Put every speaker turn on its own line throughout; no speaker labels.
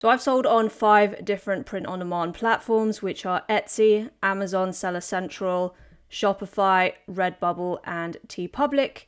So I've sold on 5 different print-on-demand platforms, which are Etsy, Amazon Seller Central, Shopify, Redbubble, and TeePublic.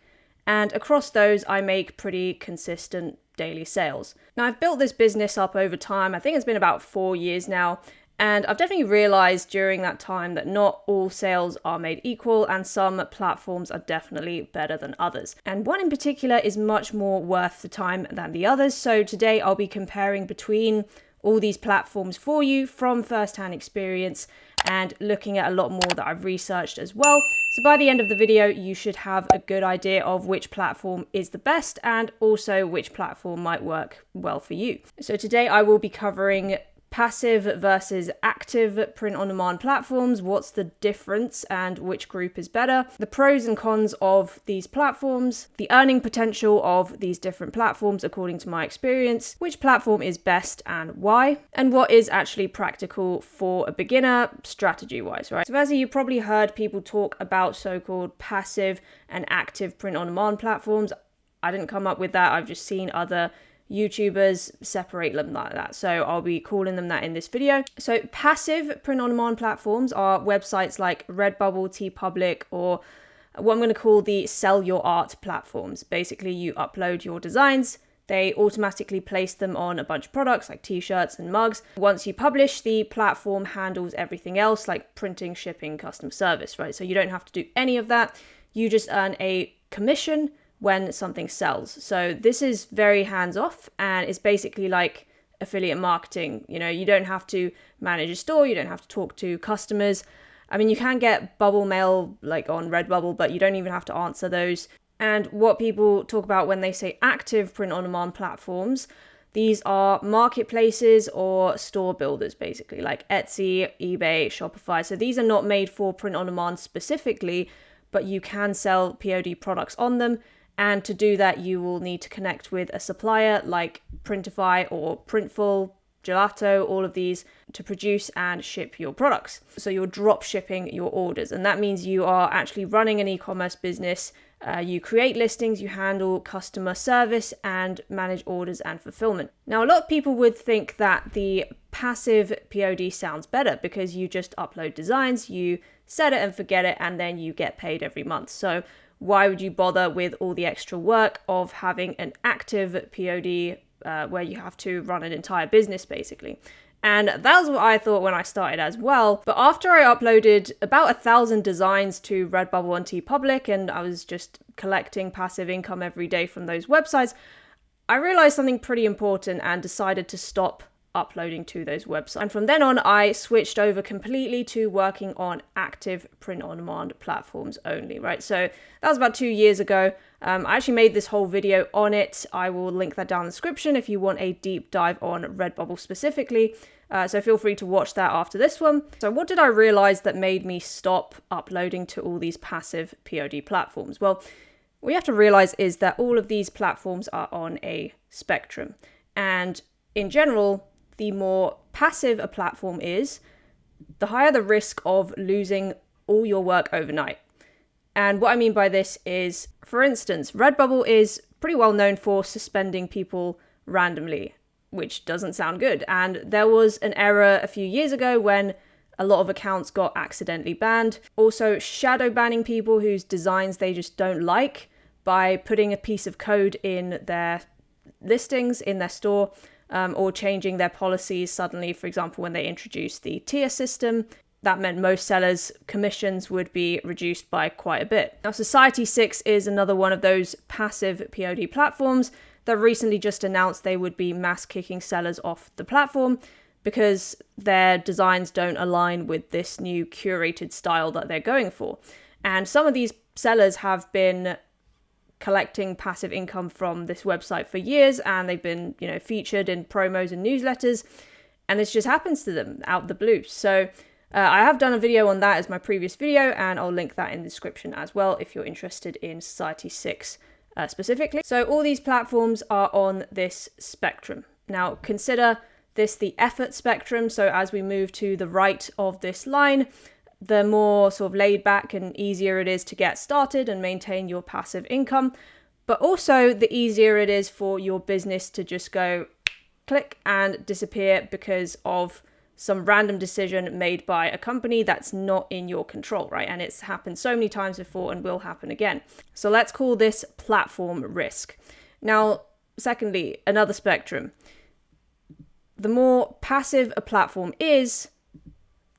And across those, I make pretty consistent daily sales. Now, I've built this business up over time. I think it's been about 4 years now. And I've definitely realized during that time that not all sales are made equal, and some platforms are definitely better than others. And one in particular is much more worth the time than the others. So today I'll be comparing between all these platforms for you from first-hand experience and looking at a lot more that I've researched as well. So by the end of the video, you should have a good idea of which platform is the best and also which platform might work well for you. So today I will be covering passive versus active print-on-demand platforms, what's the difference and which group is better, the pros and cons of these platforms, the earning potential of these different platforms according to my experience, which platform is best and why, and what is actually practical for a beginner strategy-wise, right? So as you probably heard people talk about so-called passive and active print-on-demand platforms. I didn't come up with that, I've just seen other YouTubers separate them like that. So I'll be calling them that in this video. So passive print-on-demand platforms are websites like Redbubble, TeePublic, or what I'm going to call the sell your art platforms. Basically, you upload your designs, they automatically place them on a bunch of products like t-shirts and mugs. Once you publish, the platform handles everything else like printing, shipping, customer service, right? So you don't have to do any of that. You just earn a commission when something sells. So this is very hands-off and it's basically like affiliate marketing. You know, you don't have to manage a store, you don't have to talk to customers. I mean, you can get bubble mail like on Redbubble, but you don't even have to answer those. And what people talk about when they say active print-on-demand platforms, these are marketplaces or store builders, basically, like Etsy, eBay, Shopify. So these are not made for print-on-demand specifically, but you can sell POD products on them. And to do that, you will need to connect with a supplier like Printify or Printful, Gelato, all of these to produce and ship your products. So you're drop shipping your orders. And that means you are actually running an e-commerce business. You create listings, you handle customer service and manage orders and fulfillment. Now, a lot of people would think that the passive POD sounds better because you just upload designs, you set it and forget it, and then you get paid every month. So why would you bother with all the extra work of having an active POD where you have to run an entire business, basically? And that was what I thought when I started as well. But after I uploaded about 1,000 designs to Redbubble and TeePublic, and I was just collecting passive income every day from those websites, I realized something pretty important and decided to stop uploading to those websites. And from then on, I switched over completely to working on active print-on-demand platforms only, right? So that was about 2 years ago. I actually made this whole video on it. I will link that down in the description if you want a deep dive on Redbubble specifically. So feel free to watch that after this one. So what did I realize that made me stop uploading to all these passive POD platforms? Well, what you have to realize is that all of these platforms are on a spectrum. And in general, the more passive a platform is, the higher the risk of losing all your work overnight. And what I mean by this is, for instance, Redbubble is pretty well known for suspending people randomly, which doesn't sound good. And there was an error a few years ago when a lot of accounts got accidentally banned. Also, shadow banning people whose designs they just don't like by putting a piece of code in their listings in their store. Or changing their policies suddenly, for example, when they introduced the tier system. That meant most sellers' commissions would be reduced by quite a bit. Now, Society6 is another one of those passive POD platforms that recently just announced they would be mass kicking sellers off the platform because their designs don't align with this new curated style that they're going for. And some of these sellers have been collecting passive income from this website for years, and they've been, featured in promos and newsletters, and this just happens to them out the blue. So I have done a video on that as my previous video, and I'll link that in the description as well if you're interested in Society6 specifically. So all these platforms are on this spectrum. Now consider this the effort spectrum. So as we move to the right of this line, the more sort of laid back and easier it is to get started and maintain your passive income, but also the easier it is for your business to just go click and disappear because of some random decision made by a company that's not in your control, right? And it's happened so many times before and will happen again. So let's call this platform risk. Now, secondly, another spectrum. The more passive a platform is,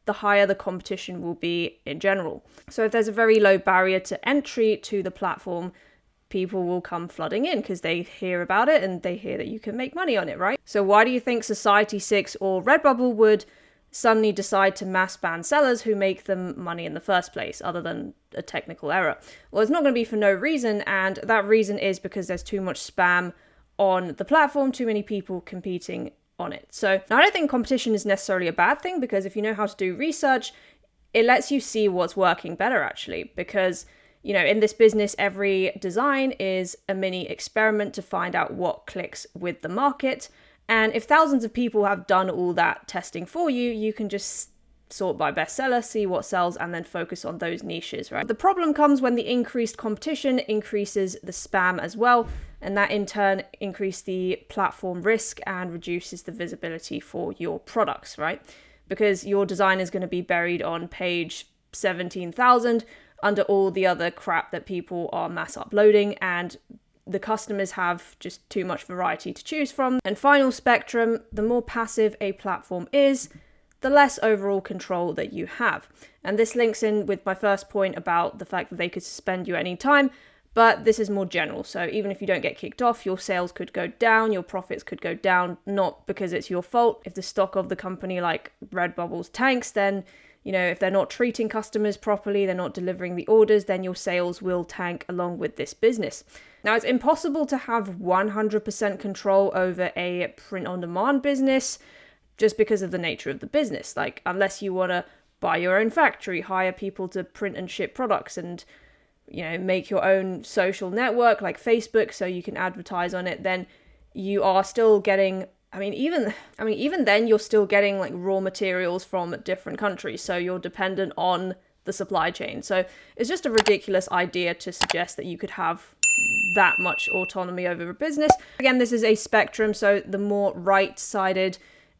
the higher the competition will be in general. So if there's a very low barrier to entry to the platform, people will come flooding in because they hear about it and they hear that you can make money on it, right? So why do you think Society6 or Redbubble would suddenly decide to mass ban sellers who make them money in the first place, other than a technical error? Well, it's not going to be for no reason, and that reason is because there's too much spam on the platform, too many people competing on it. So now I don't think competition is necessarily a bad thing, because if you know how to do research, it lets you see what's working better, actually, because in this business, every design is a mini experiment to find out what clicks with the market. And if thousands of people have done all that testing for you, you can just sort by bestseller, see what sells, and then focus on those niches, right? The problem comes when the increased competition increases the spam as well, and that in turn increases the platform risk and reduces the visibility for your products, right? Because your design is going to be buried on page 17,000 under all the other crap that people are mass uploading, and the customers have just too much variety to choose from. And final spectrum, the more passive a platform is, the less overall control that you have. And this links in with my first point about the fact that they could suspend you at any time, but this is more general. So even if you don't get kicked off, your sales could go down, your profits could go down, not because it's your fault. If the stock of the company like Redbubble's tanks, then if they're not treating customers properly, they're not delivering the orders, then your sales will tank along with this business. Now, it's impossible to have 100% control over a print-on-demand business just because of the nature of the business. Like, unless you want to buy your own factory, hire people to print and ship products, and make your own social network like Facebook so you can advertise on it, then you are still getting even then you're still getting like raw materials from different countries, so you're dependent on the supply chain. So it's just a ridiculous idea to suggest that you could have that much autonomy over a business. Again, this is a spectrum, so the more right-sided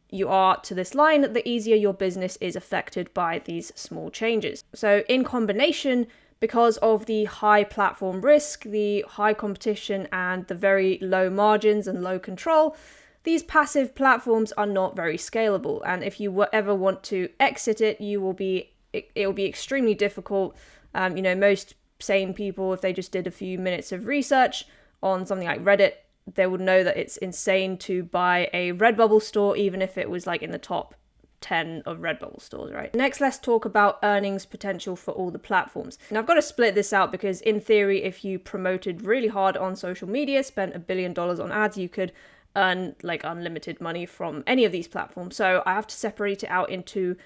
you are to this line, the easier your business is affected by these small changes. So in combination, because of the high platform risk, the high competition, and the very low margins and low control, these passive platforms are not very scalable. And if you ever want to exit it, it will be extremely difficult. Most sane people, if they just did a few minutes of research on something like Reddit, they would know that it's insane to buy a Redbubble store, even if it was like in the top 10 of Redbubble stores, right? Next, let's talk about earnings potential for all the platforms. Now, I've got to split this out because in theory, if you promoted really hard on social media, spent $1 billion on ads, you could earn like unlimited money from any of these platforms. So I have to separate it out into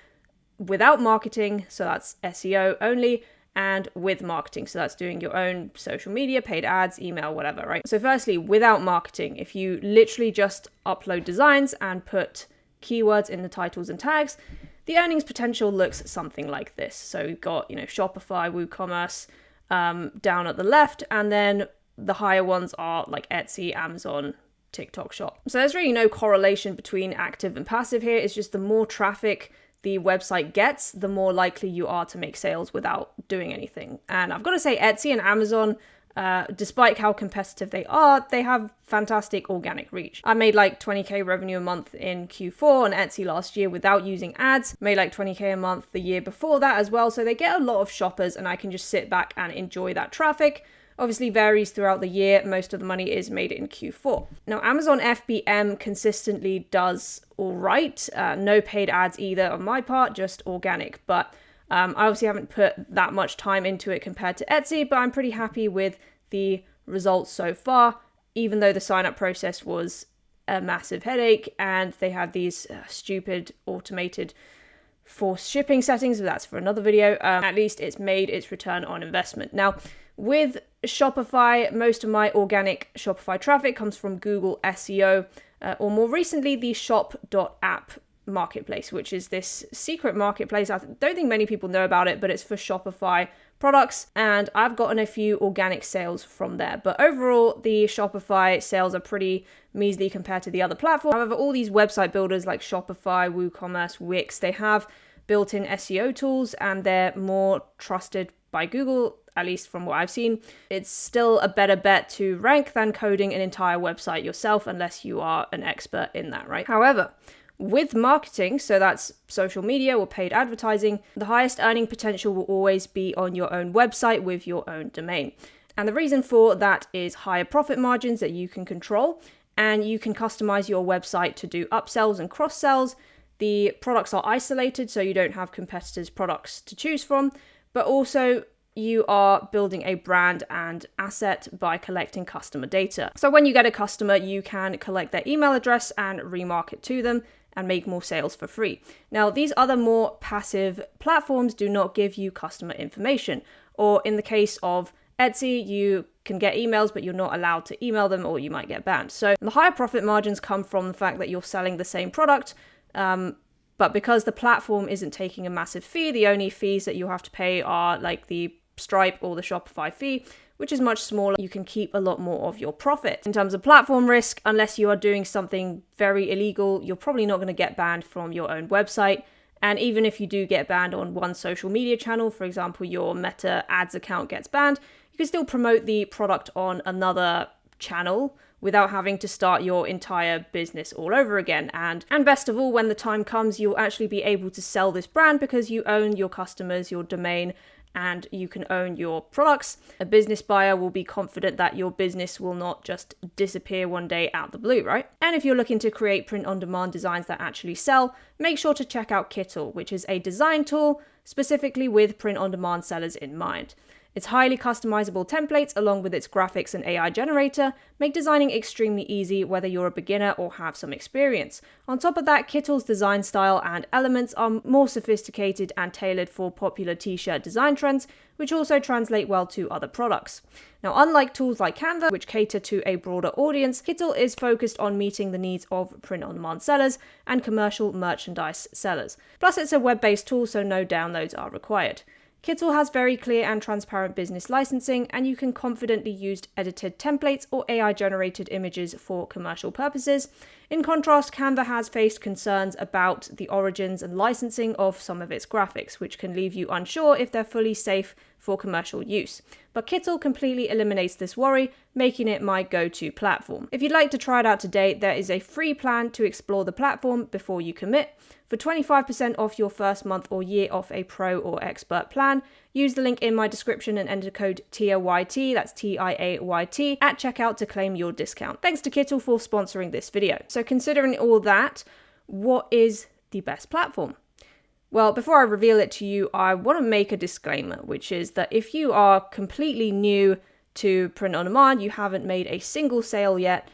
without marketing, so that's SEO only, and with marketing, so that's doing your own social media, paid ads, email, whatever, right? So firstly, without marketing, if you literally just upload designs and put keywords in the titles and tags, the earnings potential looks something like this. So we've got, Shopify, WooCommerce down at the left, and then the higher ones are like Etsy, Amazon, TikTok Shop. So there's really no correlation between active and passive here. It's just the more traffic the website gets, the more likely you are to make sales without doing anything. And I've got to say, Etsy and Amazon, despite how competitive they are, they have fantastic organic reach. I made like 20k revenue a month in Q4 on Etsy last year without using ads. Made like 20k a month the year before that as well. So they get a lot of shoppers and I can just sit back and enjoy that traffic. Obviously varies throughout the year. Most of the money is made in Q4. Now, Amazon FBM consistently does all right. No paid ads either on my part, just organic. But I obviously haven't put that much time into it compared to Etsy, but I'm pretty happy with the results so far, even though the sign-up process was a massive headache and they had these stupid automated forced shipping settings, but that's for another video. At least it's made its return on investment. Now, with Shopify, most of my organic Shopify traffic comes from Google SEO, or more recently, the shop.app Marketplace, which is this secret marketplace. I don't think many people know about it, but it's for Shopify products, and I've gotten a few organic sales from there. But overall, the Shopify sales are pretty measly compared to the other platforms. However, all these website builders like Shopify, WooCommerce, Wix, they have built-in SEO tools, and they're more trusted by Google, at least from what I've seen. It's still a better bet to rank than coding an entire website yourself, unless you are an expert in that, right? However, with marketing, so that's social media or paid advertising, the highest earning potential will always be on your own website with your own domain. And the reason for that is higher profit margins that you can control, and you can customize your website to do upsells and cross-sells. The products are isolated, so you don't have competitors' products to choose from, but also you are building a brand and asset by collecting customer data. So when you get a customer, you can collect their email address and remarket to them and make more sales for free. Now, these other more passive platforms do not give you customer information, or in the case of Etsy, you can get emails, but you're not allowed to email them, or you might get banned. So the higher profit margins come from the fact that you're selling the same product, but because the platform isn't taking a massive fee, the only fees that you have to pay are like the Stripe or the Shopify fee, which is much smaller. You can keep a lot more of your profit. In terms of platform risk, unless you are doing something very illegal, you're probably not going to get banned from your own website. And even if you do get banned on one social media channel, for example, your Meta ads account gets banned, you can still promote the product on another channel without having to start your entire business all over again. And best of all, when the time comes, you'll actually be able to sell this brand because you own your customers, your domain, and you can own your products. A business buyer will be confident that your business will not just disappear one day out the blue, right? And if you're looking to create print-on-demand designs that actually sell, make sure to check out Kittle, which is a design tool specifically with print-on-demand sellers in mind. Its highly customizable templates, along with its graphics and AI generator, make designing extremely easy whether you're a beginner or have some experience. On top of that, Kittle's design style and elements are more sophisticated and tailored for popular t-shirt design trends, which also translate well to other products. Now, unlike tools like Canva, which cater to a broader audience, Kittle is focused on meeting the needs of print-on-demand sellers and commercial merchandise sellers. Plus, it's a web-based tool, so no downloads are required. Kittle has very clear and transparent business licensing, and you can confidently use edited templates or AI-generated images for commercial purposes. In contrast, Canva has faced concerns about the origins and licensing of some of its graphics, which can leave you unsure if they're fully safe for commercial use. But Kittle completely eliminates this worry, making it my go-to platform. If you'd like to try it out today, there is a free plan to explore the platform before you commit. For 25% off your first month or year off a pro or expert plan, use the link in my description and enter code TIAYT, that's TIAYT, at checkout to claim your discount. Thanks to Kittle for sponsoring this video. So considering all that, what is the best platform? Well, before I reveal it to you, I want to make a disclaimer, which is that if you are completely new to print on demand, you haven't made a single sale yet,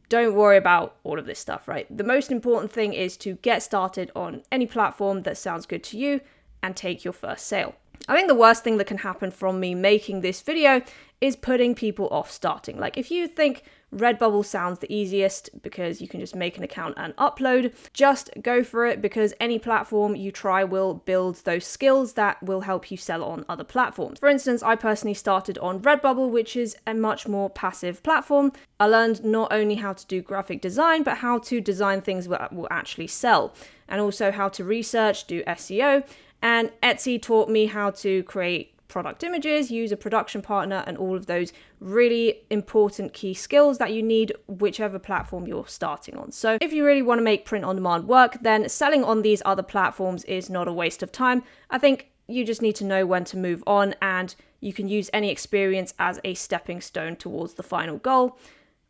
don't worry about all of this stuff, right? The most important thing is to get started on any platform that sounds good to you and take your first sale. I think the worst thing that can happen from me making this video is putting people off starting. Like, if you think Redbubble sounds the easiest because you can just make an account and upload, just go for it, because any platform you try will build those skills that will help you sell on other platforms. For instance, I personally started on Redbubble, which is a much more passive platform. I learned not only how to do graphic design, but how to design things that will actually sell, and also how to research, do SEO. And Etsy taught me how to create product images, use a production partner, and all of those really important key skills that you need whichever platform you're starting on. So if you really want to make print on demand work, then selling on these other platforms is not a waste of time. I think you just need to know when to move on, and you can use any experience as a stepping stone towards the final goal,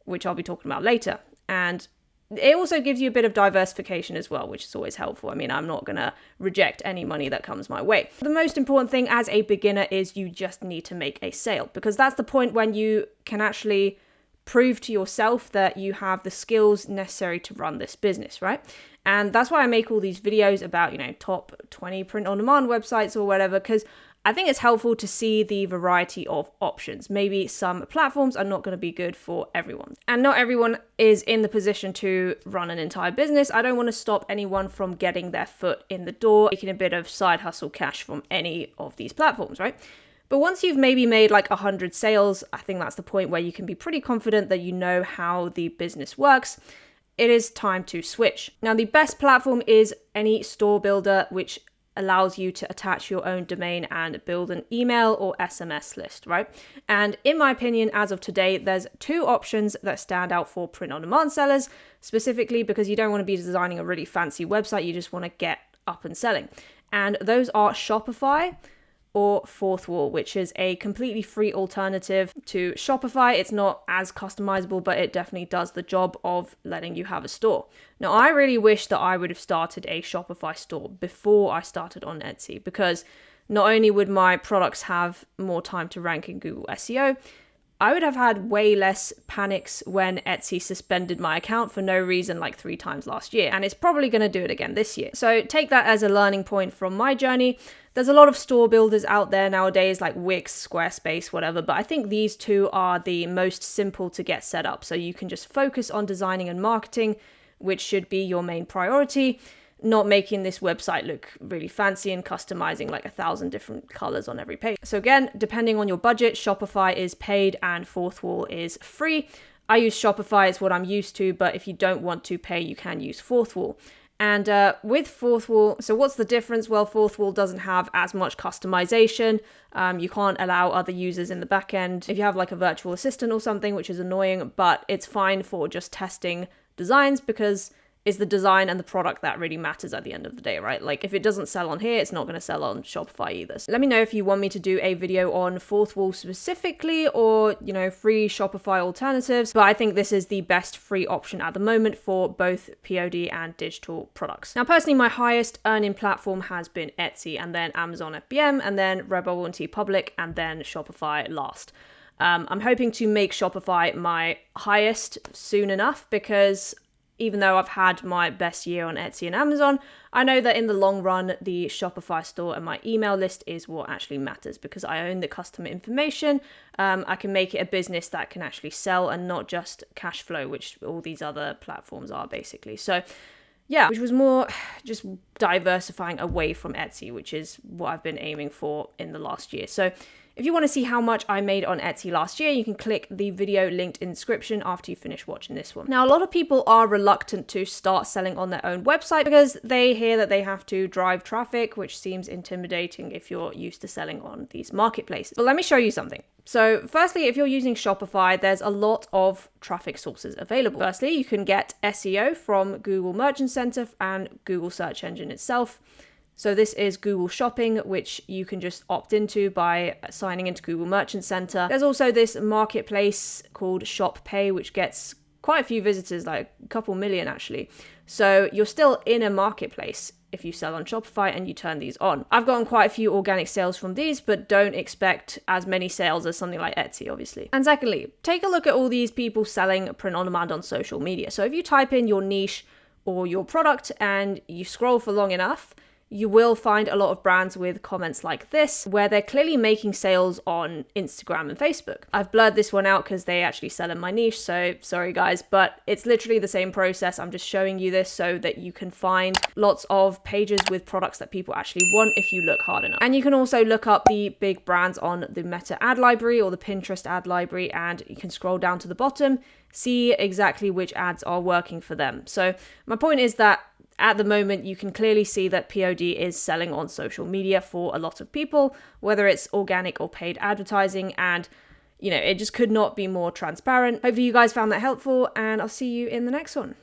which I'll be talking about later. And it also gives you a bit of diversification as well, which is always helpful. I mean, I'm not going to reject any money that comes my way. The most important thing as a beginner is you just need to make a sale, because that's the point when you can actually prove to yourself that you have the skills necessary to run this business, right? And that's why I make all these videos about, top 20 print on demand websites or whatever, because I think it's helpful to see the variety of options. Maybe some platforms are not going to be good for everyone. And not everyone is in the position to run an entire business. I don't want to stop anyone from getting their foot in the door, making a bit of side hustle cash from any of these platforms, right? But once you've maybe made like 100 sales, I think that's the point where you can be pretty confident that you know how the business works. It is time to switch. Now, the best platform is any store builder, which allows you to attach your own domain and build an email or SMS list, right? And in my opinion, as of today, there's two options that stand out for print-on-demand sellers, specifically because you don't want to be designing a really fancy website, you just want to get up and selling. And those are Shopify or Fourth Wall, which is a completely free alternative to Shopify. It's not as customizable, but it definitely does the job of letting you have a store. Now, I really wish that I would have started a Shopify store before I started on Etsy, because not only would my products have more time to rank in Google SEO, I would have had way less panics when Etsy suspended my account for no reason like 3 times last year. And it's probably going to do it again this year. So take that as a learning point from my journey. There's a lot of store builders out there nowadays like Wix, Squarespace, whatever. But I think these two are the most simple to get set up. So you can just focus on designing and marketing, which should be your main priority. Not making this website look really fancy and customizing like 1,000 different colors on every page. So again, depending on your budget, Shopify is paid and Fourth Wall is free. I use Shopify, it's what I'm used to, but if you don't want to pay, you can use Fourth Wall. And with Fourth Wall, so what's the difference? Well, Fourth Wall doesn't have as much customization. You can't allow other users in the backend. If you have like a virtual assistant or something, which is annoying, but it's fine for just testing designs, because it's the design and the product that really matters at the end of the day, right? Like if it doesn't sell on here, it's not going to sell on Shopify either. So let me know if you want me to do a video on Fourth Wall specifically, or, you know, free Shopify alternatives. But I think this is the best free option at the moment for both POD and digital products. Now, personally, my highest earning platform has been Etsy, and then Amazon FBM, and then Redbubble and TeePublic, and then Shopify last. I'm hoping to make Shopify my highest soon enough, because even though I've had my best year on Etsy and Amazon, I know that in the long run, the Shopify store and my email list is what actually matters, because I own the customer information. I can make it a business that can actually sell and not just cash flow, which all these other platforms are basically. So yeah, which was more just diversifying away from Etsy, which is what I've been aiming for in the last year. So if you want to see how much I made on Etsy last year, you can click the video linked in the description after you finish watching this one. Now, a lot of people are reluctant to start selling on their own website because they hear that they have to drive traffic, which seems intimidating if you're used to selling on these marketplaces. But let me show you something. So firstly, if you're using Shopify, there's a lot of traffic sources available. Firstly, you can get SEO from Google Merchant Center and Google search engine itself. So this is Google Shopping, which you can just opt into by signing into Google Merchant Center. There's also this marketplace called Shop Pay, which gets quite a few visitors, like a couple million actually. So you're still in a marketplace if you sell on Shopify and you turn these on. I've gotten quite a few organic sales from these, but don't expect as many sales as something like Etsy, obviously. And secondly, take a look at all these people selling print on demand on social media. So if you type in your niche or your product and you scroll for long enough, you will find a lot of brands with comments like this, where they're clearly making sales on Instagram and Facebook. I've blurred this one out because they actually sell in my niche, so sorry guys, but it's literally the same process. I'm just showing you this so that you can find lots of pages with products that people actually want if you look hard enough. And you can also look up the big brands on the Meta ad library or the Pinterest ad library, and you can scroll down to the bottom, see exactly which ads are working for them. So my point is that at the moment, you can clearly see that POD is selling on social media for a lot of people, whether it's organic or paid advertising, and you know, it just could not be more transparent. Hopefully you guys found that helpful, and I'll see you in the next one.